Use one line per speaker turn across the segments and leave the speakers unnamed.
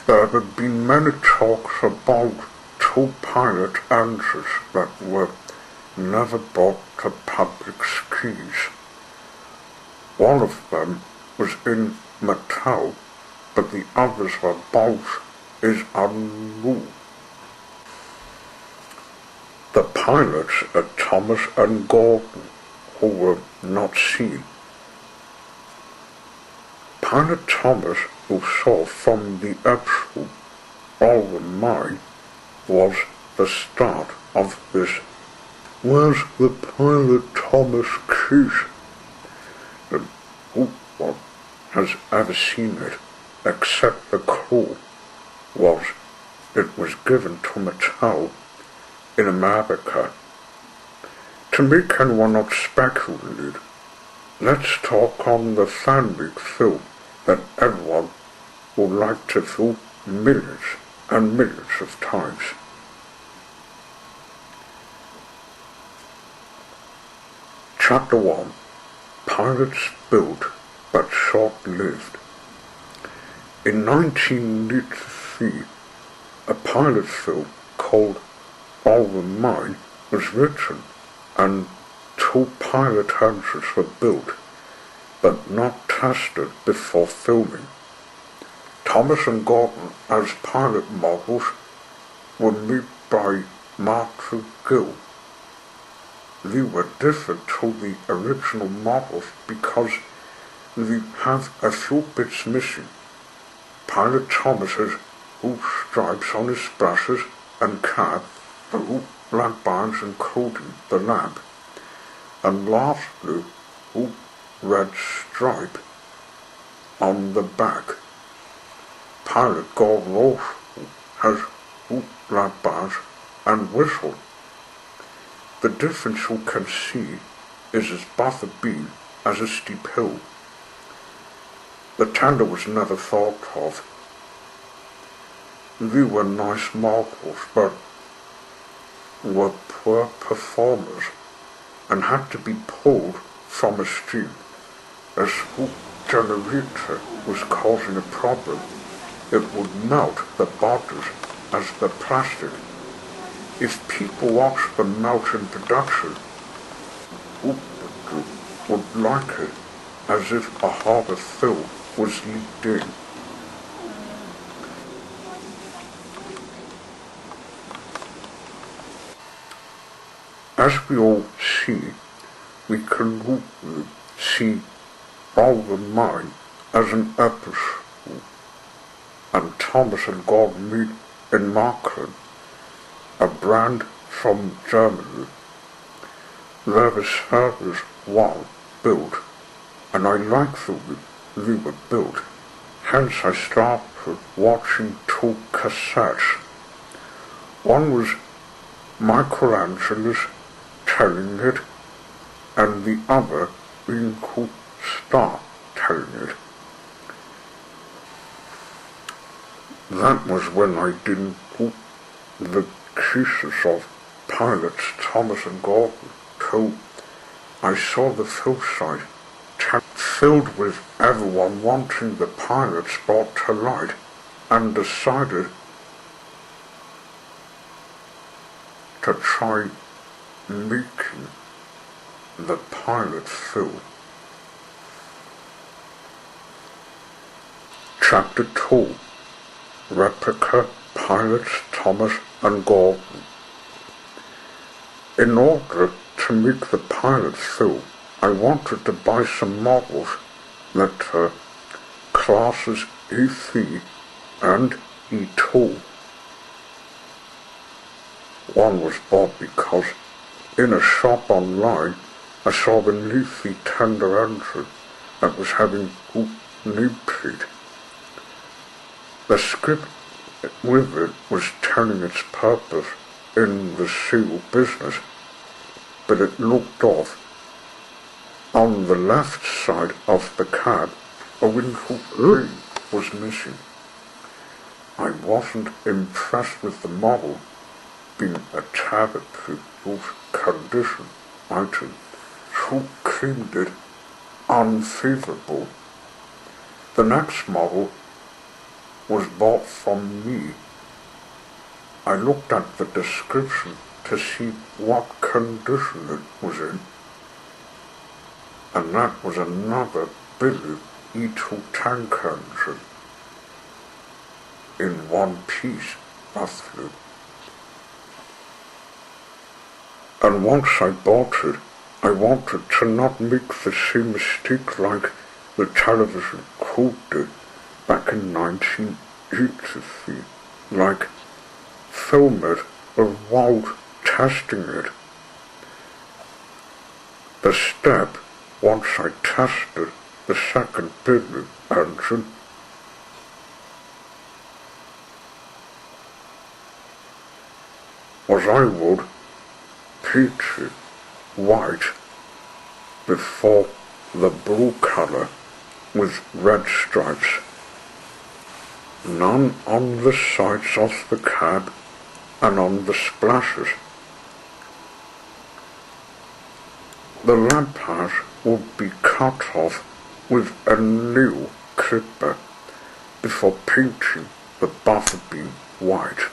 There have been many talks about two pilot engines that were never brought to public keys. One of them was in metal, but the others were both is unknown. The pilots are Thomas and Gordon, who were not seen. Pilot Thomas, who saw from the episode all the mine, was the start of this. Where's the pilot Thomas keys? And who one has ever seen it, except the crew, it was given to Mattel in America. To make anyone not speculate, let's talk on the fan-made film that everyone would like to view millions and millions of times. Chapter 1. Pilots built but short-lived. In 1983, a pilot film called All the Mine was written and two pilot engines were built, but not tested before filming. Thomas and Gordon as pilot models were made by Martin Gill. They were different to the original models because they have a few bits missing. Pilot Thomas has blue stripes on his brushes and cap, blue black bands including the lamp, and lastly, red stripe on the back. Pilot Gordon also has black bands and whistle. The difference you can see is as both a beam as a steep hill. The tender was never thought of. They were nice models, but were poor performers and had to be pulled from a stream. A swoop generator was causing a problem. It would melt the bodies as the plastic. If people watch the melt in production, would like it as if a harder film was leaked in. As we all see, we can see All the Mine as an episode, and Thomas and Gordon meet in Markland, a brand from Germany. There was service one built, and I like the way they were built. Hence I started watching two cassettes. One was Michelangelo's telling it, and the other being called Star telling it. That was when I didn't put the pieces of pilots Thomas and Gordon till I saw the film site filled with everyone wanting the pilots brought to light, and decided to try making the pilot film. Chapter 2. Replica pilots Thomas and Gordon. In order to make the pilot film, I wanted to buy some models that are classes E3 and E2. One was bought because in a shop online I saw the leafy tender engine that was having nameplate. The script with it was telling its purpose in the seal business, but it looked off. On the left side of the cab, a window pane was missing. I wasn't impressed with the model being a tablet-proof condition item, who claimed it unfavorable. The next model was bought from me. I looked at the description to see what condition it was in, and that was another Billy E2 tank engine in one piece, roughly. And once I bought it, I wanted to not make the same mistake like the television code did back in 1983, like film it without testing it. The step, once I tested the second Billy engine, was I would paint it white before the blue color with red stripes, none on the sides of the cab and on the splashes. The lampard would be cut off with a new clipper before painting the buffer beam white.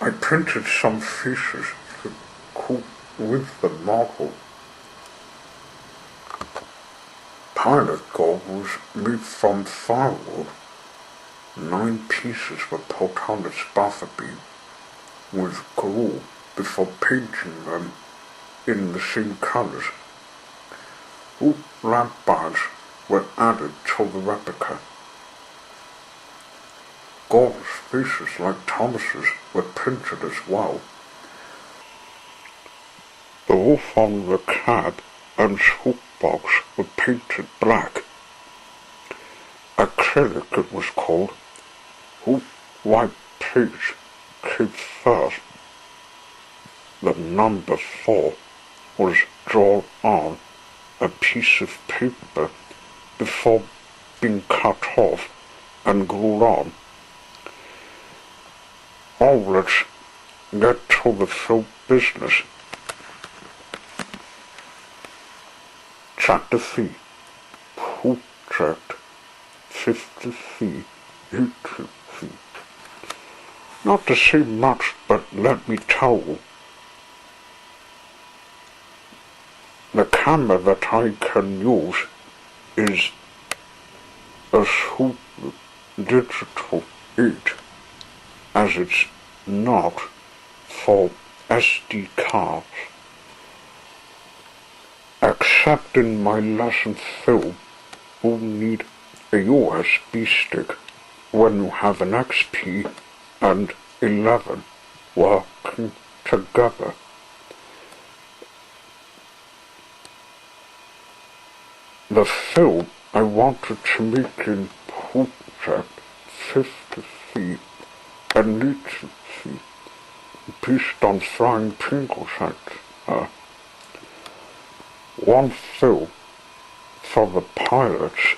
I printed some faces to cope with the model. Pilot goggles made from firewood. 9 pieces were put on the spatter beam with glue before painting them in the same colors. Hoop lamp bars were added to the replica. Gordon's faces like Thomas's were printed as well. The roof on the cab and smokebox were painted black. Acrylic it was called. Hoop white page came first. The number 4 was drawn on a piece of paper before being cut off and glued on. Now let's get to the film business. Chapter 3. Project 53 YouTube feed. Not to say much, but let me tell you. The camera that I can use is a Super Digital 8, as it's not for SD cards. Except in my lesson film, you need a USB stick when you have an XP and 11 working together. The film I wanted to make in Project 53 and YouTube feed based on flying penguins at one film for the pilots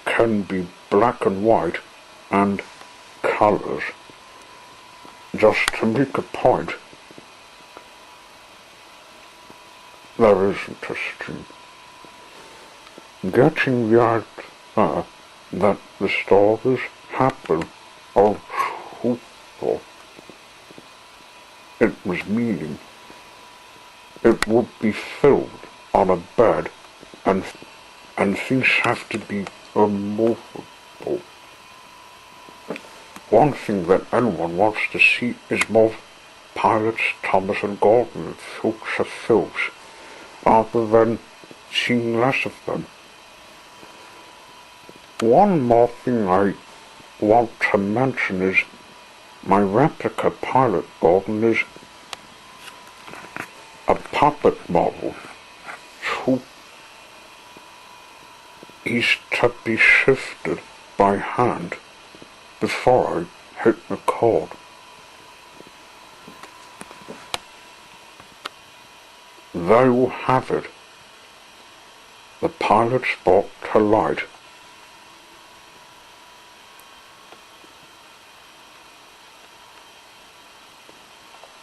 can be black and white and colors. Just to make a point, there isn't a stream. Getting the idea that the stories happen on truthful. It was meaning it would be filmed on a bed and things have to be removable. One thing that anyone wants to see is more pilots, Thomas and Gordon in future films, rather than seeing less of them. One more thing I want to mention is my replica pilot Gordon is a puppet model. He's to be shifted by hand before I hit record. There you have it. The pilot's brought to light.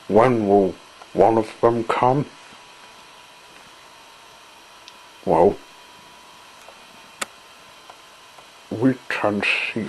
When will one of them come? Well, we can see.